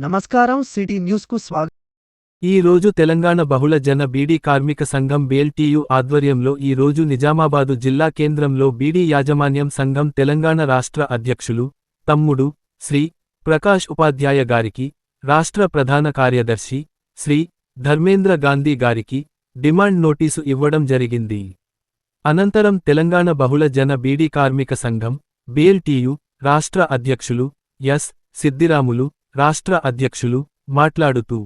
నమస్కారం సిటీ న్యూస్కు స్వాగతం. ఈ రోజు తెలంగాణ బహుళ జన బీడీ కార్మిక సంఘం బీఎల్టీయూ ఆధ్వర్యంలో ఈ రోజు నిజామాబాదు జిల్లా కేంద్రంలో బీడీ యాజమాన్యం సంఘం తెలంగాణ రాష్ట్ర అధ్యక్షులు తమ్ముడు శ్రీ ప్రకాష్ ఉపాధ్యాయ గారికి, రాష్ట్ర ప్రధాన కార్యదర్శి శ్రీ ధర్మేంద్ర గాంధీ గారికి డిమాండ్ నోటీసు ఇవ్వడం జరిగింది. అనంతరం తెలంగాణ బహుళ జన బీడీ కార్మిక సంఘం బీఎల్టీయూ రాష్ట్ర అధ్యక్షులు ఎస్ సిద్దిరాములు, రాష్ట్ర అధ్యక్షులు మాట్లాడుతూ,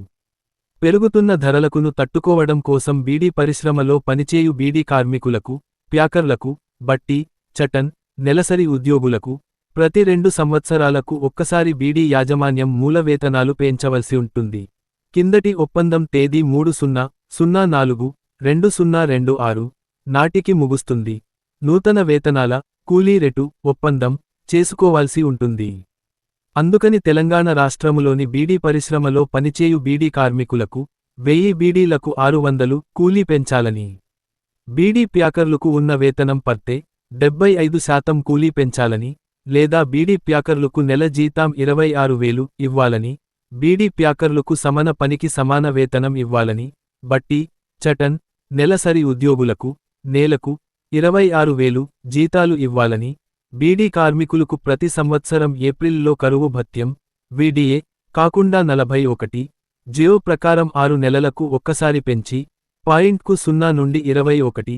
పెరుగుతున్న ధరలకును తట్టుకోవడం కోసం బీడీ పరిశ్రమలో పనిచేయు బీడీ కార్మికులకు, ప్యాకర్లకు, బట్టి, చటన్, నెలసరి ఉద్యోగులకు ప్రతి 2 సంవత్సరాలకు ఒక్కసారి బీడీ యాజమాన్యం మూల వేతనాలు పెంచవలసి ఉంటుంది. కిందటి ఒప్పందం తేదీ 30/04/2026 నాటికి ముగుస్తుంది. నూతన వేతనాల, కూలీ రేటు ఒప్పందం చేసుకోవాల్సి ఉంటుంది. అందుకని తెలంగాణ రాష్ట్రములోని బీడీ పరిశ్రమలో పనిచేయు బీడీ కార్మికులకు 1000 బీడీలకు 600 కూలీ పెంచాలని, బీడీ ప్యాకర్లకు ఉన్న వేతనం పర్తే 75% కూలీ పెంచాలని, లేదా బీడీ ప్యాకర్లకు నెల జీతం 26,000 ఇవ్వాలని, బీడీ ప్యాకర్లకు సమాన పనికి సమాన వేతనం ఇవ్వాలని, బట్టి, చటన్, నెలసరి ఉద్యోగులకు నెలకు 26,000 జీతాలు ఇవ్వాలని, బీడీ కార్మికులకు ప్రతి సంవత్సరం ఏప్రిల్లో కరువు భత్యం వీడీఏ కాకుండా 41 జియో ప్రకారం 6 నెలలకు ఒక్కసారి పెంచి పాయింట్కు 0 నుండి 21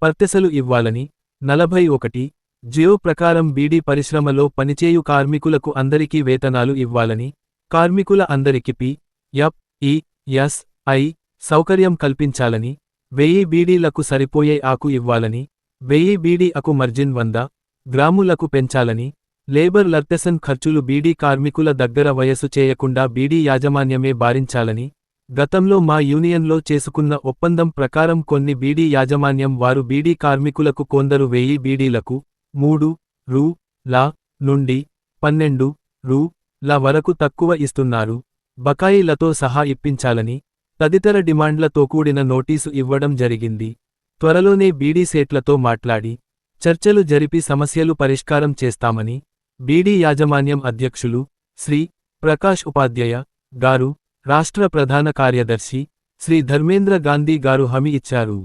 పర్తెసలు ఇవ్వాలని, 41 జియో ప్రకారం బీడీ పరిశ్రమలో పనిచేయు కార్మికులకు అందరికీ వేతనాలు ఇవ్వాలని, కార్మికుల అందరికి పి.ఎఫ్.ఇ.ఎస్.ఐ సౌకర్యం కల్పించాలని, 1000 బీడీలకు సరిపోయే ఆకు ఇవ్వాలని, 1000 బీడీ ఆకు మార్జిన్ 100 గ్రాములకు పెంచాలని, లేబర్ లర్టెసన్ ఖర్చులు బీడీ కార్మికుల దగ్గర వయసు చేయకుండా బీడీ యాజమాన్యమే భారించాలని, గతంలో మా యూనియన్లో చేసుకున్న ఒప్పందం ప్రకారం కొన్ని బీడీ యాజమాన్యం వారు బీడీ కార్మికులకు కొందరు 1000 బీడీలకు 3 రూ.ల నుండి 12 రూ.ల వరకు తక్కువ ఇస్తున్నారు. బకాయిలతో సహా ఇప్పించాలని తదితర డిమాండ్లతో కూడిన నోటీసు ఇవ్వడం జరిగింది. త్వరలోనే బీడీ సేట్లతో మాట్లాడి చర్చలు జరిపి సమస్యలు పరిష్కారం చేస్తామని బీడీ యాజమాన్యం అధ్యక్షులు శ్రీ ప్రకాష్ ఉపాధ్యాయ గారు, రాష్ట్ర ప్రధాన కార్యదర్శి శ్రీ ధర్మేంద్ర గాంధీ గారు హామీ ఇచ్చారు.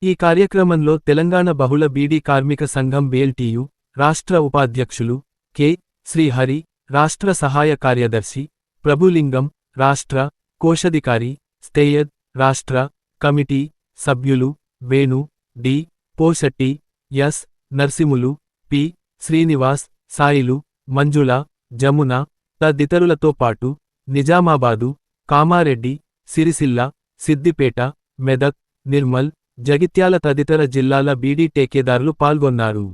ఈ కార్యక్రమంలో తెలంగాణ బహుళ బీడీ కార్మిక సంఘం బీఎల్టీయూ రాష్ట్ర ఉపాధ్యక్షులు కె. శ్రీహరి, రాష్ట్ర సహాయ కార్యదర్శి ప్రభులింగం, రాష్ట్ర కోశాధికారి స్తేయద్, రాష్ట్ర కమిటీ సభ్యులు Venu, D. Posetti, S. Narsimhulu, P. Srinivas, Sailu, Manjula, Jamuna తదితరులతో పాటు నిజామాబాదు, కామారెడ్డి, సిరిసిల్ల, సిద్దిపేట, మెదక్, నిర్మల్, జగిత్యాల తదితర జిల్లాల బీడీ టేకేదారులు పాల్గొన్నారు.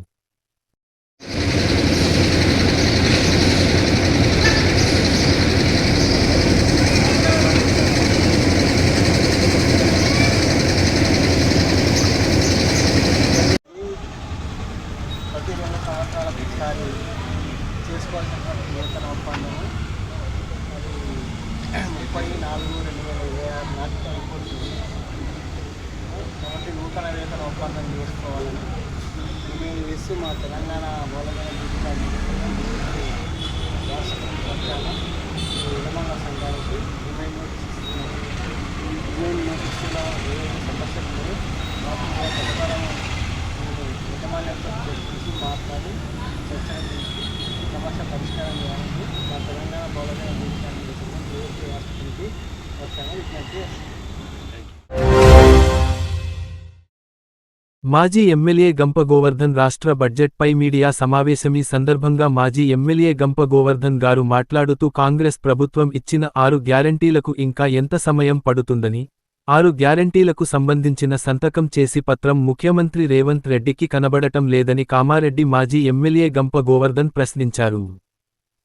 ప్రతి 2 సంవత్సరాలకు ఒకసారి చేసుకోవాల్సినటువంటి వేతన ఒప్పందము అది 30/4/2026 నాటికి అయిపోతుంది. కాబట్టి నూతన వేతన ఒప్పందం చేసుకోవాలని మేము వేస్తూ మా తెలంగాణ బోధన రాష్ట్ర యజమానుల సంఘానికి డిమాండ్ నోటీసులో సమస్యలు ప్రకారం యజమాన్యంతో చర్చించి మాట్లాడి చర్చలు చేసి సమస్య పరిష్కారం చేయాలని మా తెలంగాణ బోధన రాష్ట్రానికి వచ్చాను. విజ్ఞప్తి. మాజీ ఎమ్మెల్యే గంప గోవర్ధన్ రాష్ట్ర బడ్జెట్పై మీడియా సమావేశం. ఈ సందర్భంగా మాజీ ఎమ్మెల్యే గంప గోవర్ధన్ గారు మాట్లాడుతూ కాంగ్రెస్ ప్రభుత్వం ఇచ్చిన 6 గ్యారంటీలకు ఇంకా ఎంత సమయం పడుతుందని, 6 గ్యారంటీలకు సంబంధించిన సంతకం చేసి పత్రం ముఖ్యమంత్రి రేవంత్ రెడ్డికి కనబడటం లేదని కామారెడ్డి మాజీ ఎమ్మెల్యే గంప గోవర్ధన్ ప్రశ్నించారు.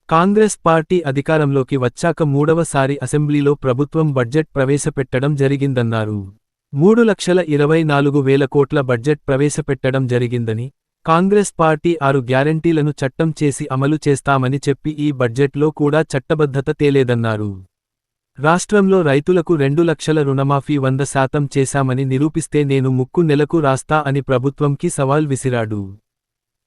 కాంగ్రెస్ పార్టీ అధికారంలోకి వచ్చాక 3వసారి అసెంబ్లీలో ప్రభుత్వం బడ్జెట్ ప్రవేశపెట్టడం జరిగిందన్నారు. 3,24,000 కోట్ల బడ్జెట్ ప్రవేశపెట్టడం జరిగిందని, కాంగ్రెస్ పార్టీ 6 గ్యారంటీలను చట్టం చేసి అమలు చేస్తామని చెప్పి ఈ బడ్జెట్లో కూడా చట్టబద్ధత తేలేదన్నారు. రాష్ట్రంలో రైతులకు 2 లక్షల రుణమాఫీ 100% చేశామని నిరూపిస్తే నేను ముక్కు నెలకు రాస్తా అని ప్రభుత్వంకి సవాల్ విసిరాడు.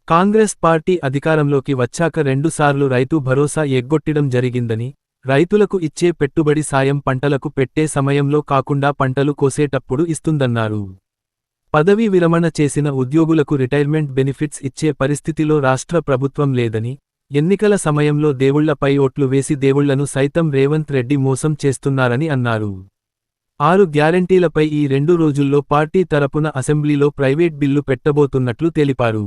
కాంగ్రెస్ పార్టీ అధికారంలోకి వచ్చాక 2 సార్లు రైతు భరోసా ఎగ్గొట్టడం జరిగిందని, రైతులకు ఇచ్చే పెట్టుబడి సాయం పంటలకు పెట్టే సమయంలో కాకుండా పంటలు కోసేటప్పుడు ఇస్తుందన్నారు. పదవీ విరమణ చేసిన ఉద్యోగులకు రిటైర్మెంట్ బెనిఫిట్స్ ఇచ్చే పరిస్థితిలో రాష్ట్ర ప్రభుత్వం లేదని, ఎన్నికల సమయంలో దేవుళ్లపై ఓట్లు వేసి దేవుళ్లను సైతం రేవంత్ రెడ్డి మోసం చేస్తున్నారని అన్నారు. 6 గ్యారంటీలపై ఈ 2 రోజుల్లో పార్టీ తరపున అసెంబ్లీలో ప్రైవేట్ బిల్లు పెట్టబోతున్నట్లు తెలిపారు.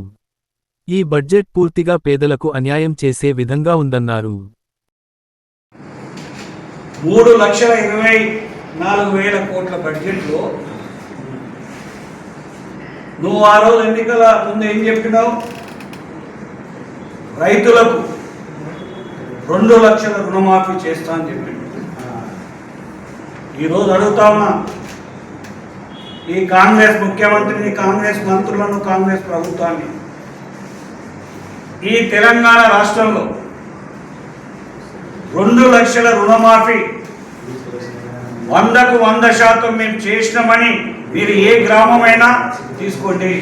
ఈ బడ్జెట్ పూర్తిగా పేదలకు అన్యాయం చేసే విధంగా ఉందన్నారు. 3,24,000 కోట్ల బడ్జెట్లో నువ్వు ఆ రోజు ఎన్నికల ముందు ఏం చెప్పినావు? రైతులకు 2 లక్షల రుణమాఫీ చేస్తా అని చెప్పిండు. ఈరోజు అడుగుతా ఉన్నా, ఈ కాంగ్రెస్ ముఖ్యమంత్రిని, కాంగ్రెస్ మంత్రులను, కాంగ్రెస్ ప్రభుత్వాన్ని, ఈ తెలంగాణ రాష్ట్రంలో 2 లక్షల రుణమాఫీ 100కు 100% మేము చేసినామని మీరు ఏ గ్రామమైనా తీసుకోండి,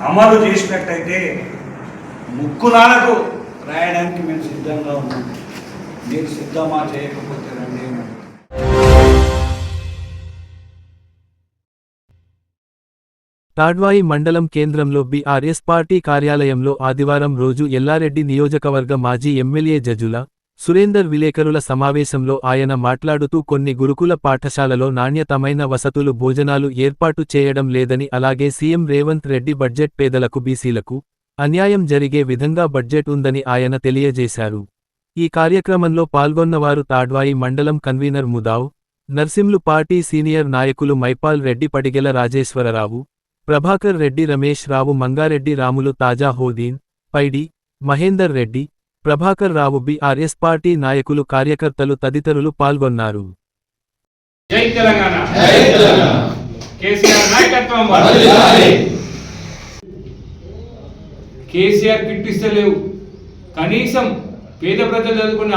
అమలు చేసినట్టయితే ముక్కునాలకు రాయడానికి మేము సిద్ధంగా ఉన్నాం. మీరు సిద్ధమా? చేయకపోతే రండి. తాడ్వాయి మండలం కేంద్రంలో బీఆర్ఎస్ పార్టీ కార్యాలయంలో ఆదివారం రోజు ఎల్లారెడ్డి నియోజకవర్గ మాజీ ఎమ్మెల్యే జజుల సురేందర్ విలేకరుల సమావేశంలో ఆయన మాట్లాడుతూ కొన్ని గురుకుల పాఠశాలలో నాణ్యతమైన వసతులు, భోజనాలు ఏర్పాటు చేయడం లేదని, అలాగే సీఎం రేవంత్ రెడ్డి బడ్జెట్ పేదలకు, బీసీలకు అన్యాయం జరిగే విధంగా బడ్జెట్ ఉందని ఆయన తెలియజేశారు. ఈ కార్యక్రమంలో పాల్గొన్నవారు తాడ్వాయి మండలం కన్వీనర్ ముదావ్ నర్సింలు, పార్టీ సీనియర్ నాయకులు మైపాల్ రెడ్డి, పడిగెల రాజేశ్వరరావు, ప్రభాకర్ రెడ్డి, రమేష్ రావు, మంగారెడ్డి రాములు, తాజా హోదీన్, పైడి, మహేందర్ రెడ్డి, ప్రభాకర్ రావు, బీఆర్ఎస్ పార్టీ నాయకులు, కార్యకర్తలు తదితరులు పాల్గొన్నారు. జై తెలంగాణ, కేసీఆర్ నాయకత్వం. కేసీఆర్ కిట్ ఇస్తలేవు. కనీసం పేద ప్రజలు చదువుకునే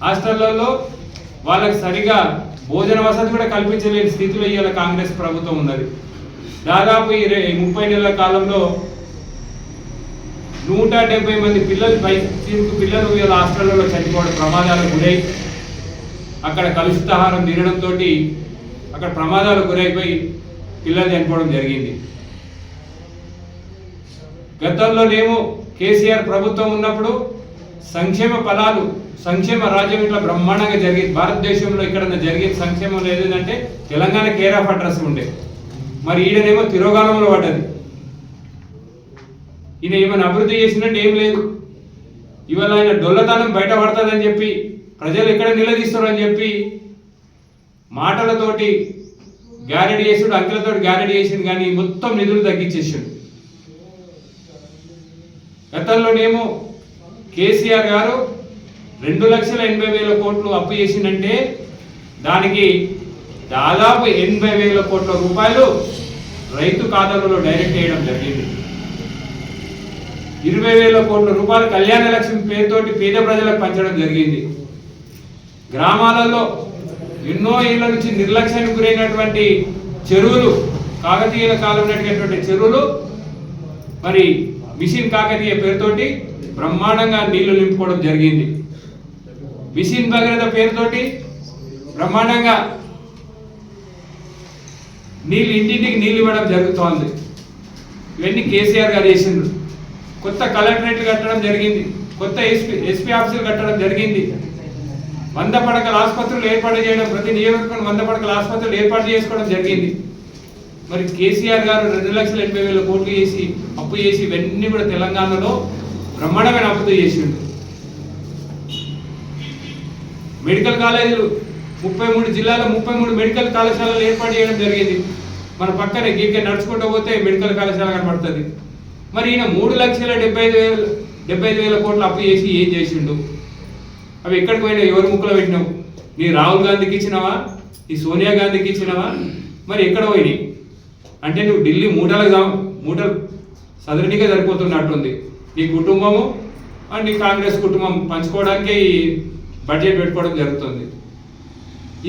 హాస్టళ్లలో వాళ్ళకి సరిగా భోజన వసతి కూడా కల్పించలేని స్థితిలో ఇవాళ కాంగ్రెస్ ప్రభుత్వం ఉన్నది. దాదాపు ఈ 30 నెలల కాలంలో 170 మంది పిల్లలు వీళ్ళ హాస్టళ్లలో చనిపోవడం, ప్రమాదాలకు గురై అక్కడ కలుషితాహారం తినడంతో అక్కడ ప్రమాదాలకు గురైపోయి పిల్లలు చనిపోవడం జరిగింది. గతంలోనేమో కేసీఆర్ ప్రభుత్వం ఉన్నప్పుడు సంక్షేమ ఫలాలు, సంక్షేమ రాజ్యం ఇట్లా బ్రహ్మాండంగా జరిగింది. భారతదేశంలో ఇక్కడ జరిగిన సంక్షేమం లేదంటే తెలంగాణ కేర్ ఆఫ్ అడ్రస్ ఉండే. మరి ఈయననేమో తిరోగానంలో పడ్డది. ఈయన ఏమైనా అభివృద్ధి చేసినట్టు ఏం లేదు. ఇవాళ ఆయన డొల్లతనం బయటపడుతుందని చెప్పి, ప్రజలు ఎక్కడ నిలదీస్తారని చెప్పి మాటలతోటి గ్యారెంటీ చేసాడు, అంకెలతో గ్యారెంటీ చేసిండు, కానీ మొత్తం నిధులు తగ్గించేసాడు. గతంలోనేమో కేసీఆర్ గారు 2,80,000 కోట్లు అప్పు చేసిందంటే దానికి దాదాపు 80,000 కోట్ల రూపాయలు రైతు ఖాతాలలో డైరెక్ట్ చేయడం జరిగింది. 20,000 కోట్ల రూపాయలు కళ్యాణ లక్ష్మి పేరుతోటి పేద ప్రజలకు పంచడం జరిగింది. గ్రామాలలో ఎన్నో ఏళ్ల నుంచి నిర్లక్ష్యానికి గురైనటువంటి చెరువులు, కాకతీయుల కాలం నడిచినటువంటి చెరువులు మరి మిషన్ కాకతీయ పేరుతోటి బ్రహ్మాండంగా నీళ్లు నింపుకోవడం జరిగింది. మిషన్ భగీరథ పేరుతోటి బ్రహ్మాండంగా ఇంటింటికి నీళ్ళు ఇవ్వడం జరుగుతోంది. ఇవన్నీ కేసీఆర్ గారు చేసిండ్రు. కొత్త కలెక్టరేట్లు కట్టడం జరిగింది, కొత్త ఎస్పీ ఆఫీసులు కట్టడం జరిగింది, 100 పడకల ఆసుపత్రులు ఏర్పాటు చేయడం, ప్రతి నియోజకవర్గం 100 పడకల ఆసుపత్రులు ఏర్పాటు చేసుకోవడం జరిగింది. మరి కేసీఆర్ గారు 2,80,000 కోట్లు చేసి అప్పు చేసి ఇవన్నీ కూడా తెలంగాణలో బ్రహ్మాండమైన అభివృద్ధి చేసిండు. మెడికల్ కాలేజీలు 33 జిల్లాలో 33 మెడికల్ కళాశాలలు ఏర్పాటు చేయడం జరిగింది. మన పక్కనే గీకే నడుచుకుంటూ పోతే మెడికల్ కళాశాల కనబడుతుంది. మరి ఈయన 3,75,000 కోట్లు అప్పు చేసి ఏం చేసిండు? అవి ఎక్కడికి పోయినావు? ఎవరి ముక్కలో పెట్టినావు? నీ రాహుల్ గాంధీకి ఇచ్చినావా? నీ సోనియా గాంధీకి ఇచ్చినావా? మరి ఎక్కడ పోయినాయి అంటే నువ్వు ఢిల్లీ మూటలు సదరణిగా సరిపోతున్నట్టుంది. నీ కుటుంబము నీ కాంగ్రెస్ కుటుంబం పంచుకోవడానికే ఈ బడ్జెట్ పెట్టుకోవడం జరుగుతుంది.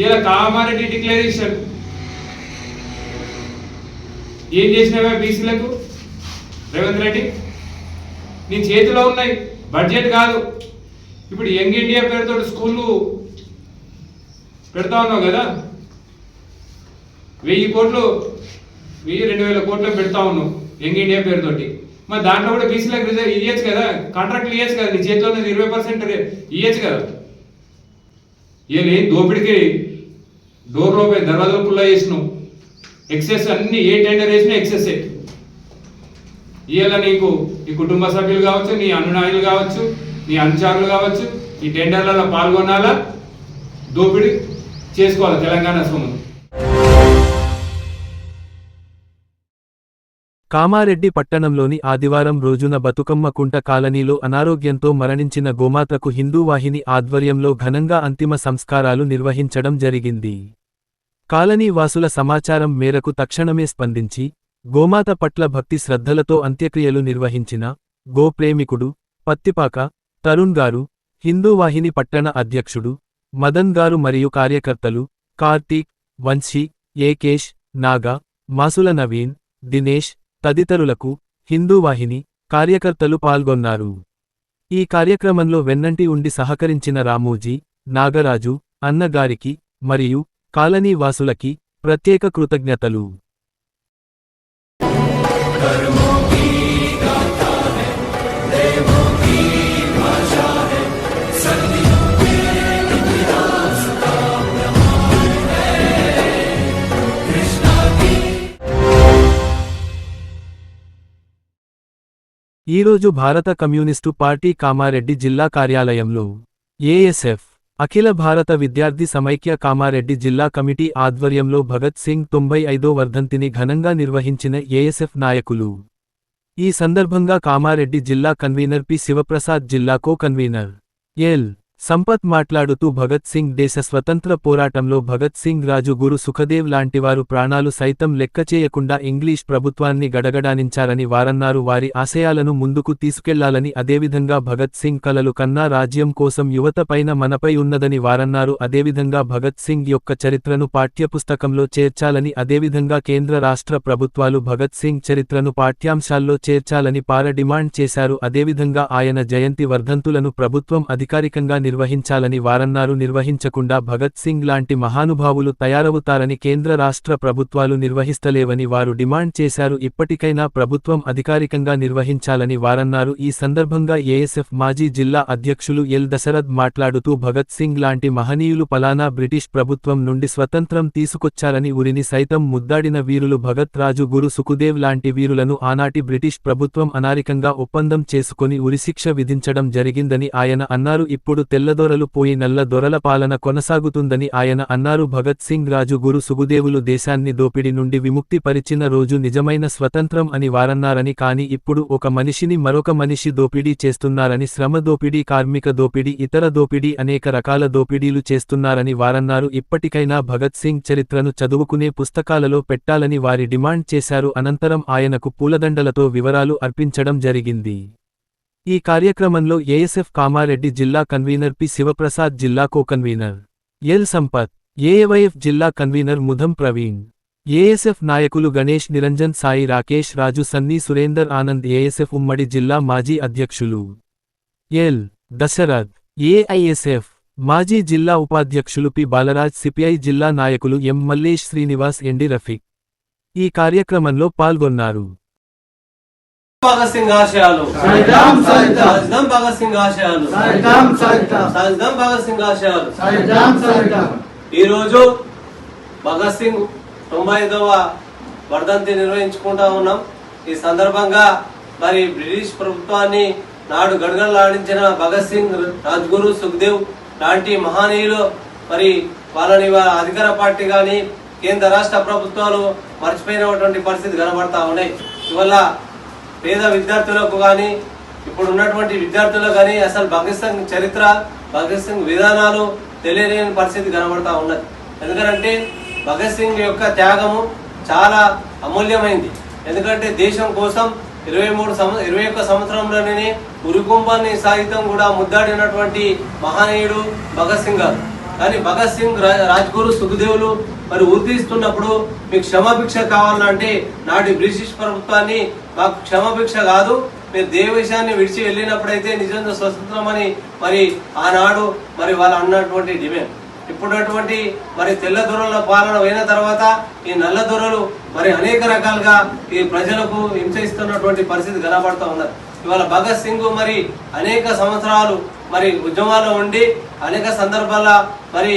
ఇలా కామారెడ్డి డిక్లరేషన్ ఏం చేసినావా బీసీలకు? రేవంత్ రెడ్డి నీ చేతిలో ఉన్నాయి, బడ్జెట్ కాదు. ఇప్పుడు యంగ్ ఇండియా పేరుతో స్కూళ్ళు పెడతా ఉన్నావు కదా, 1000 కోట్లు 2000 కోట్లు పెడతా ఉన్నావు యంగ్ ఇండియా పేరుతోటి. మరి దాంట్లో కూడా బీసీలకు రిజర్వ్ ఇవ్వచ్చు కదా, కాంట్రాక్ట్లు ఇవ్వచ్చు కదా, నీ చేతిలో 20% ఇవ్వచ్చు కదా. ఏం దోపిడికి డోర్ లోపే దర్వాజాలు పుల్లా చేసినావు, ఎక్సెస్ అన్ని ఏ టెండర్ వేసినా ఎక్సెస్. ఇవాళ నీకు నీ కుటుంబ సభ్యులు కావచ్చు, నీ అనునాయులు కావచ్చు, నీ అనుచారులు కావచ్చు, ఈ టెండర్లలో పాల్గొనాలా, దోపిడీ చేసుకోవాలి తెలంగాణ సొమ్ము. కామారెడ్డి పట్టణంలోని ఆదివారం రోజున బతుకమ్మ కుంట కాలనీలో అనారోగ్యంతో మరణించిన గోమాతకు హిందూ వాహిని ఆధ్వర్యంలో ఘనంగా అంతిమ సంస్కారాలు నిర్వహించడం జరిగింది. కాలనీ వాసుల సమాచారం మేరకు తక్షణమే స్పందించి గోమాత పట్ల భక్తి శ్రద్ధలతో అంత్యక్రియలు నిర్వహించిన గోప్రేమికుడు పత్తిపాక తరుణ్ గారు, హిందూ వాహిని పట్టణ అధ్యక్షుడు మదన్ గారు మరియు కార్యకర్తలు కార్తీక్, వంశీ, ఏకేష్, నాగా, మాసుల నవీన్, దినేష్ తదితరులకు హిందూ వాహిని కార్యకర్తలు పాల్గొన్నారు. ఈ కార్యక్రమంలో వెన్నంటి ఉండి సహకరించిన రామూజీ, నాగరాజు అన్నగారికి మరియు కాలనీ వాసులకి ప్రత్యేక కృతజ్ఞతలు. ఈరోజు భారత కమ్యూనిస్టు పార్టీ కామారెడ్డి జిల్లా కార్యాలయంలో ఏఎస్ఎఫ్ అఖిల భారత విద్యార్థి సమైక్య కామారెడ్డి జిల్లా కమిటీ ఆధ్వర్యంలో భగత్ సింగ్ 95వ వర్ధంతిని ఘనంగా నిర్వహించిన ఏఎస్ఎఫ్ నాయకులు. ఈ సందర్భంగా కామారెడ్డి జిల్లా కన్వీనర్ పి శివప్రసాద్, జిల్లా కో కన్వీనర్ ఎల్ సంపత్ మాట్లాడుతూ భగత్ సింగ్ దేశ స్వతంత్ర పోరాటంలో భగత్ సింగ్, రాజు గురు సుఖదేవ్ లాంటివారు ప్రాణాలు సైతం లెక్కచేయకుండా ఇంగ్లీష్ ప్రభుత్వాన్ని గడగడానించారని వారన్నారు. వారి ఆశయాలను ముందుకు తీసుకెళ్లాలని, అదేవిధంగా భగత్ సింగ్ కలలు కన్నా రాజ్యం కోసం యువత పైన మనపై ఉన్నదని వారన్నారు. అదేవిధంగా భగత్ సింగ్ యొక్క చరిత్రను పాఠ్యపుస్తకంలో చేర్చాలని, అదేవిధంగా కేంద్ర రాష్ట్ర ప్రభుత్వాలు భగత్ సింగ్ చరిత్రను పాఠ్యాంశాల్లో చేర్చాలని డిమాండ్ చేశారు. అదేవిధంగా ఆయన జయంతి వర్ధంతులను ప్రభుత్వం అధికారికంగా నిర్వహించాలని వారన్నారు. నిర్వహించకుండా భగత్ సింగ్ లాంటి మహానుభావులు తయారవుతారని కేంద్ర రాష్ట్ర ప్రభుత్వాలు నిర్వహిస్తలేవని వారు డిమాండ్ చేశారు. ఇప్పటికైనా ప్రభుత్వం అధికారికంగా నిర్వహించాలని వారన్నారు. ఈ సందర్భంగా ఏఎస్ఎఫ్ మాజీ జిల్లా అధ్యక్షులు ఎల్ దశరథ్ మాట్లాడుతూ భగత్ సింగ్ లాంటి మహనీయులు పలానా బ్రిటిష్ ప్రభుత్వం నుండి స్వతంత్రం తీసుకొచ్చారని, ఉరిని సైతం ముద్దాడిన వీరులు భగత్, రాజు గురు సుఖదేవ్ లాంటి వీరులను ఆనాటి బ్రిటిష్ ప్రభుత్వం అనారికంగా ఒప్పందం చేసుకొని ఉరిశిక్ష విధించడం జరిగిందని ఆయన అన్నారు. ఇప్పుడు తెల్లదొరలు పోయి నల్ల దొరల పాలన కొనసాగుతుందని ఆయన అన్నారు. భగత్ సింగ్, రాజు గురు సుఖదేవులు దేశాన్ని దోపిడి నుండి విముక్తి పరిచిన రోజు నిజమైన స్వతంత్రం అని వారన్నారని, కానీ ఇప్పుడు ఒక మనిషిని మరొక మనిషి దోపిడీ చేస్తున్నారని, శ్రమ దోపిడీ, కార్మిక దోపిడీ, ఇతర దోపిడీ, అనేక రకాల దోపిడీలు చేస్తున్నారని వారన్నారు. ఇప్పటికైనా భగత్ సింగ్ చరిత్రను చదువుకునే పుస్తకాలలో పెట్టాలని వారి డిమాండ్ చేశారు. అనంతరం ఆయనకు పూలదండలతో వివరాలు అర్పించడం జరిగింది. ఈ కార్యక్రమంలో ఏఎస్ఎఫ్ కామారెడ్డి జిల్లా కన్వీనర్ పి శివప్రసాద్, జిల్లా co convener L Sampath, AIYF జిల్లా కన్వీనర్ ముధం ప్రవీణ్, ఏఎస్ఎఫ్ నాయకులు గణేష్, నిరంజన్, సాయి, రాకేష్, రాజు, సన్నీ, సురేందర్, ఆనంద్, ఏఎస్ఎఫ్ ఉమ్మడి జిల్లా మాజీ అధ్యక్షులు ఎల్ దశరథ్, ఏఐఎస్ఎఫ్ మాజీ జిల్లా ఉపాధ్యక్షులు పి బాలరాజ్, సిపిఐ జిల్లా నాయకులు ఎం మల్లేష్, శ్రీనివాస్, ఎండి రఫీక్ ఈ కార్యక్రమంలో పాల్గొన్నారు. భగత్ సింగ్ ఆశయాలు సాధిద్దాం, భగత్ సింగ్ ఆశయాలు సాధిద్దాం, భగత్ సింగ్ ఆశయాలు. ఈరోజు భగత్ సింగ్ 95వ వర్ధంతి నిర్వహించుకుంటా ఉన్నాం. ఈ సందర్భంగా మరి బ్రిటిష్ ప్రభుత్వాన్ని నాడు గడగడలాడించిన భగత్ సింగ్, రాజ్గురు సుఖ్దేవ్ లాంటి మహనీయులు మరి వాళ్ళని అధికార పార్టీ కానీ కేంద్ర రాష్ట్ర ప్రభుత్వాలు మర్చిపోయినటువంటి పరిస్థితి కనబడతా ఉన్నాయి. ఇవల్ల పేద విద్యార్థులకు కానీ ఇప్పుడు ఉన్నటువంటి విద్యార్థులకు కానీ అసలు భగత్ సింగ్ చరిత్ర, భగత్ సింగ్ విధానాలు తెలియలేని పరిస్థితి కనబడతా ఉన్నది. ఎందుకంటే భగత్ సింగ్ యొక్క త్యాగము చాలా అమూల్యమైంది. ఎందుకంటే దేశం కోసం 21 సంవత్సరంలోనే ఉరికుంభాన్ని సాహిత్యం కూడా ముద్దాడినటువంటి మహనీయుడు భగత్ సింగ్ గారు. కానీ భగత్ సింగ్, రాజ్గురు సుఖదేవులు మరి ఉరితీస్తున్నప్పుడు మీకు క్షమాభిక్ష కావాలంటే నాటి బ్రిటిష్ ప్రభుత్వాన్ని మాకు క్షమాభిక్ష కాదు, మీరు దేశాన్ని విడిచి వెళ్ళినప్పుడైతే నిజంగా స్వతంత్రం అని మరి ఆనాడు మరి వాళ్ళు అన్నటువంటి డిమాండ్. ఇప్పుడున్నటువంటి మరి తెల్ల దొరల పాలన అయిన తర్వాత ఈ నల్ల దొరలు మరి అనేక రకాలుగా ఈ ప్రజలకు హింసిస్తున్నటువంటి పరిస్థితి కనబడుతూ ఉన్నది. ఇవాళ భగత్ సింగ్ మరి అనేక సంవత్సరాలు మరి ఉద్యమాల్లో ఉండి అనేక సందర్భాల్లో మరి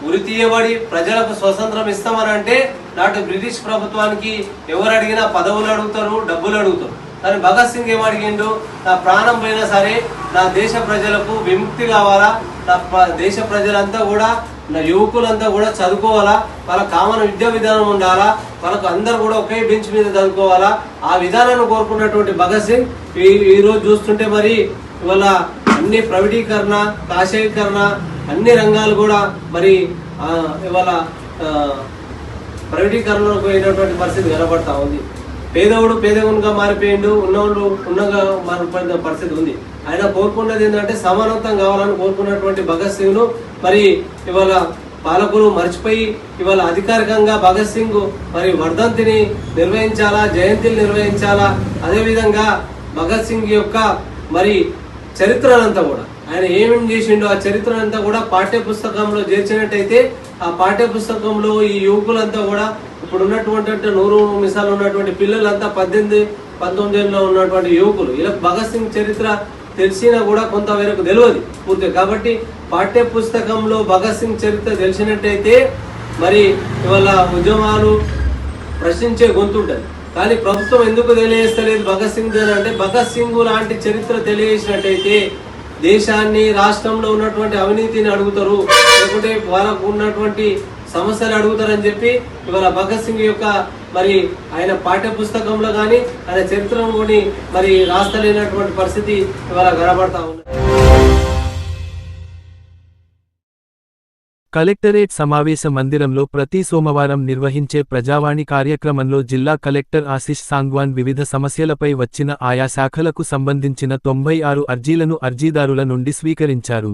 ఉరి తీయబడి ప్రజలకు స్వతంత్రం ఇస్తామని అంటే నాటి బ్రిటిష్ ప్రభుత్వానికి ఎవరు అడిగినా పదవులు అడుగుతారు, డబ్బులు అడుగుతారు. కానీ భగత్ సింగ్ ఏమడిగిండు, నా ప్రాణం పోయినా సరే నా దేశ ప్రజలకు విముక్తి కావాలా, నా దేశ ప్రజలంతా కూడా నా యువకులంతా కూడా చదువుకోవాలా, వాళ్ళ కామన్ విద్యా విధానం ఉండాలా, వాళ్ళకు అందరూ కూడా ఒకే బెంచ్ మీద చదువుకోవాలా, ఆ విధానాన్ని కోరుకున్నటువంటి భగత్ సింగ్ ఈ రోజు చూస్తుంటే మరి ఇవాళ అన్ని ప్రైవేటీకరణ, కాషాయీకరణ అన్ని రంగాలు కూడా మరి ఇవాళ ప్రైవేటీకరణలోకి పోయినటువంటి పరిస్థితి కనబడతా ఉంది. పేదవుడు పేదవునిగా మారిపోయిండు, ఉన్నవాళ్ళు ఉన్నగా మారిపోయిన పరిస్థితి ఉంది. ఆయన కోరుకున్నది ఏంటంటే సమానత్వం కావాలని కోరుకున్నటువంటి భగత్ సింగ్ ను మరి ఇవాళ పాలకులు మర్చిపోయి ఇవాళ అధికారికంగా భగత్ సింగ్ మరి వర్ధంతిని నిర్వహించాలా, జయంతిని నిర్వహించాలా. అదేవిధంగా భగత్ సింగ్ యొక్క మరి చరిత్రనంతా కూడా ఆయన ఏమేమి చేసిండో ఆ చరిత్రనంతా కూడా పాఠ్య పుస్తకంలో చేర్చినట్టయితే ఆ పాఠ్య పుస్తకంలో ఈ యువకులంతా కూడా ఇప్పుడు ఉన్నటువంటి 100 నిమిషాలు ఉన్నటువంటి పిల్లలంతా 18-19 ఏళ్ళలో ఉన్నటువంటి యువకులు ఇలా భగత్ సింగ్ చరిత్ర తెలిసినా కూడా కొంత వరకు తెలియదు పూర్తిగా. కాబట్టి పాఠ్య పుస్తకంలో భగత్ సింగ్ చరిత్ర తెలిసినట్టయితే మరి ఇవాళ ఉద్యమాలు ప్రశ్నించే గొంతుంటది. కానీ ప్రభుత్వం ఎందుకు తెలియజేస్తలేదు భగత్ సింగ్ అంటే భగత్ సింగ్ లాంటి చరిత్ర తెలియజేసినట్టయితే దేశాన్ని, రాష్ట్రంలో ఉన్నటువంటి అవినీతిని అడుగుతారు, లేకుంటే వాళ్ళకు ఉన్నటువంటి సమస్యలు అడుగుతారని చెప్పి ఇవాళ భగత్ సింగ్ యొక్క మరి ఆయన పాఠ్య పుస్తకంలో కానీ ఆయన చరిత్రను కూడా మరి రాస్తలేనటువంటి పరిస్థితి ఇవాళ కనబడతా ఉంది. కలెక్టరేట్ సమావేశ మందిరంలో ప్రతి సోమవారం నిర్వహించే ప్రజావాణి కార్యక్రమంలో జిల్లా కలెక్టర్ ఆశిష్ సాంగ్వాన్ వివిధ సమస్యలపై వచ్చిన ఆయా శాఖలకు సంబంధించిన 96 అర్జీలను అర్జీదారుల నుండి స్వీకరించారు.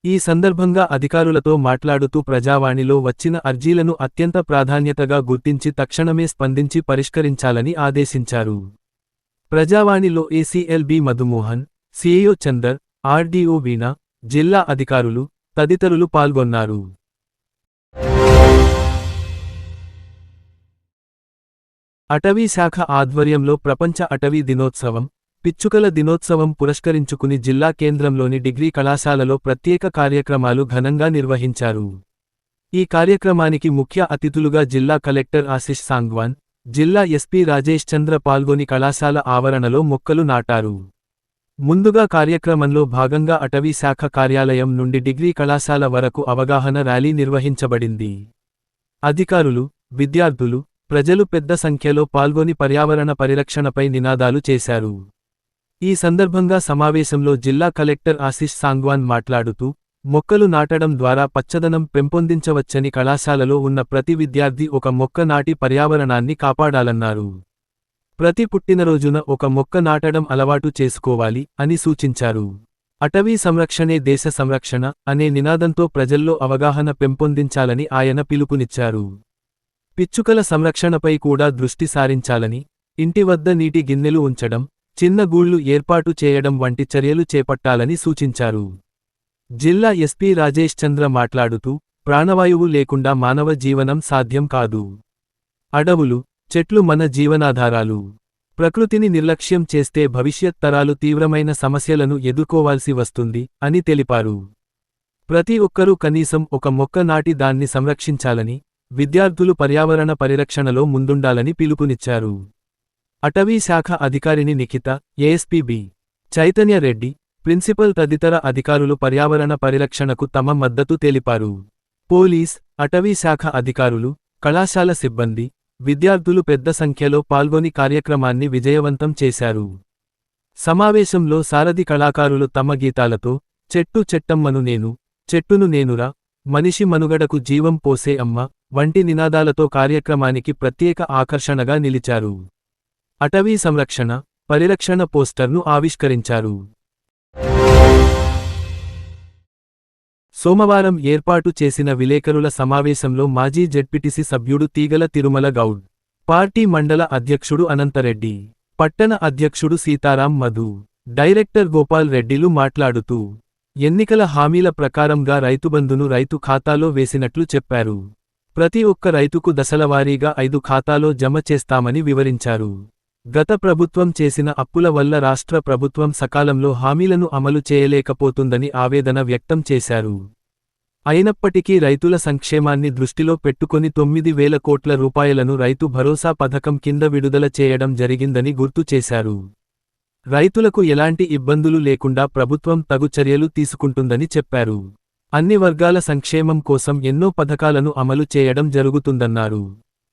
ఈ సందర్భంగా అధికారులతో మాట్లాడుతూ ప్రజావాణిలో వచ్చిన అర్జీలను అత్యంత ప్రాధాన్యతగా గుర్తించి తక్షణమే స్పందించి పరిష్కరించాలని ఆదేశించారు. ప్రజావాణిలో ఏసీఎల్బీ మధుమోహన్, సిఐఓ చందర్, ఆర్డీఓ వీణ, జిల్లా అధికారులు తదితరులు పాల్గొన్నారు. అటవీ శాఖ ఆధ్వర్యంలో ప్రపంచ అటవీ దినోత్సవం, పిచ్చుకల దినోత్సవం పురస్కరించుకుని జిల్లా కేంద్రంలోని డిగ్రీ కళాశాలలో ప్రత్యేక కార్యక్రమాలు ఘనంగా నిర్వహించారు. ఈ కార్యక్రమానికి ముఖ్య అతిథులుగా జిల్లా కలెక్టర్ ఆశిష్ సాంగ్వాన్, జిల్లా ఎస్పీ రాజేష్ చంద్ర పాల్గొని కళాశాల ఆవరణలో మొక్కలు నాటారు. ముందుగా కార్యక్రమంలో భాగంగా అటవీ శాఖ కార్యాలయం నుండి డిగ్రీ కళాశాల వరకు అవగాహన ర్యాలీ నిర్వహించబడింది. అధికారులు, విద్యార్థులు, ప్రజలు పెద్ద సంఖ్యలో పాల్గొని పర్యావరణ పరిరక్షణపై నినాదాలు చేశారు. ఈ సందర్భంగా సమావేశంలో జిల్లా కలెక్టర్ ఆశిష్ సాంగ్వాన్ మాట్లాడుతూ, మొక్కలు నాటడం ద్వారా పచ్చదనం పెంపొందించవచ్చని కళాశాలలో ఉన్న ప్రతి విద్యార్థి ఒక మొక్క నాటి పర్యావరణాన్ని కాపాడాలన్నారు. ప్రతి పుట్టినరోజున ఒక మొక్క నాటడం అలవాటు చేసుకోవాలి అని సూచించారు. అటవీ సంరక్షణే దేశ సంరక్షణ అనే నినాదంతో ప్రజల్లో అవగాహన పెంపొందించాలని ఆయన పిలుపునిచ్చారు. పిచ్చుకల సంరక్షణపై కూడా దృష్టి సారించాలని, ఇంటి వద్ద నీటి గిన్నెలు ఉంచడం, చిన్న గూళ్లు ఏర్పాటు చేయడం వంటి చర్యలు చేపట్టాలని సూచించారు. జిల్లా ఎస్పీ రాజేష్ చంద్ర మాట్లాడుతూ, ప్రాణవాయువు లేకుండా మానవ జీవనం సాధ్యం కాదు. అడవులు, చెట్లు మన జీవనాధారాలు. ప్రకృతిని నిర్లక్ష్యం చేస్తే భవిష్యత్ తరాలు తీవ్రమైన సమస్యలను ఎదుర్కోవాల్సి వస్తుంది అని తెలిపారు. ప్రతి ఒక్కరూ కనీసం ఒక మొక్క నాటి దాన్ని సంరక్షించాలని, విద్యార్థులు పర్యావరణ పరిరక్షణలో ముందుండాలని పిలుపునిచ్చారు. అటవీ శాఖ అధికారిని Nikhita, ASP B. Chaitanya Reddy, principal తదితర అధికారులు పర్యావరణ పరిరక్షణకు తమ మద్దతు తెలిపారు. పోలీస్, అటవీ శాఖ అధికారులు, కళాశాల సిబ్బంది, విద్యార్థులు పెద్ద సంఖ్యలో పాల్గొని కార్యక్రమాన్ని విజయవంతం చేశారు. సమావేశంలో సారథి కళాకారులు తమ గీతాలతో చెట్టు చెట్టమ్మను నేను, చెట్టును నేనురా, మనిషి మనుగడకు జీవం పోసే అమ్మ వంటి నినాదాలతో కార్యక్రమానికి ప్రత్యేక ఆకర్షణగా నిలిచారు. అటవీ సంరక్షణ, పరిరక్షణ పోస్టర్ను ఆవిష్కరించారు. సోమవారం ఏర్పాటు చేసిన విలేకరుల సమావేశంలో మాజీ జెడ్పీటీసీ సభ్యుడు తీగల తిరుమల గౌడ్, పార్టీ మండల అధ్యక్షుడు అనంతరెడ్డి, పట్టణ అధ్యక్షుడు సీతారాం మధు, డైరెక్టర్ గోపాల్ రెడ్డిలు మాట్లాడుతూ ఎన్నికల హామీల ప్రకారంగా రైతుబంధును రైతు ఖాతాలో వేసినట్లు చెప్పారు. ప్రతి ఒక్క రైతుకు దశలవారీగా 5 ఖాతాలో జమ చేస్తామని వివరించారు. గత ప్రభుత్వం చేసిన అప్పుల వల్ల రాష్ట్ర ప్రభుత్వం సకాలంలో హామీలను అమలు చేయలేకపోతుందని ఆవేదన వ్యక్తం చేశారు. అయినప్పటికీ రైతుల సంక్షేమాన్ని దృష్టిలో పెట్టుకొని 9,000 కోట్ల రూపాయలను రైతు భరోసా పథకం కింద విడుదల చేయడం జరిగిందని గుర్తు చేశారు. రైతులకు ఎలాంటి ఇబ్బందులు లేకుండా ప్రభుత్వం తగు చర్యలు తీసుకుంటుందని చెప్పారు. అన్ని వర్గాల సంక్షేమం కోసం ఎన్నో పథకాలను అమలు చేయడం జరుగుతుందన్నారు.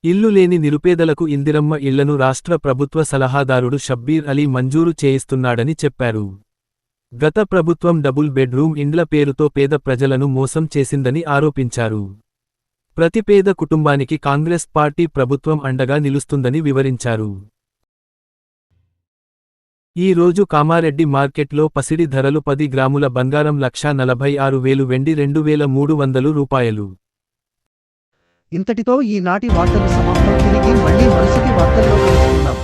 ఇల్లు లేని నిరుపేదలకు ఇందిరమ్మ ఇళ్లను రాష్ట్ర ప్రభుత్వ సలహాదారుడు షబ్బీర్ అలీ మంజూరు చేయిస్తున్నాడని చెప్పారు. గత ప్రభుత్వం డబుల్ బెడ్రూమ్ ఇండ్ల పేరుతో పేద ప్రజలను మోసం చేసిందని ఆరోపించారు. ప్రతి పేద కుటుంబానికి కాంగ్రెస్ పార్టీ ప్రభుత్వం అండగా నిలుస్తుందని వివరించారు. ఈ రోజు కామారెడ్డి మార్కెట్లో పసిడి ధరలు 10 గ్రాముల బంగారం 1,46,000 వెండి 2,300 రూపాయలు. ఇంతటితో ఈనాటి వార్తలు సమాప్తం. తిరిగి మళ్ళీ మరుసటి వార్తల్లో కలుసుకుందాం.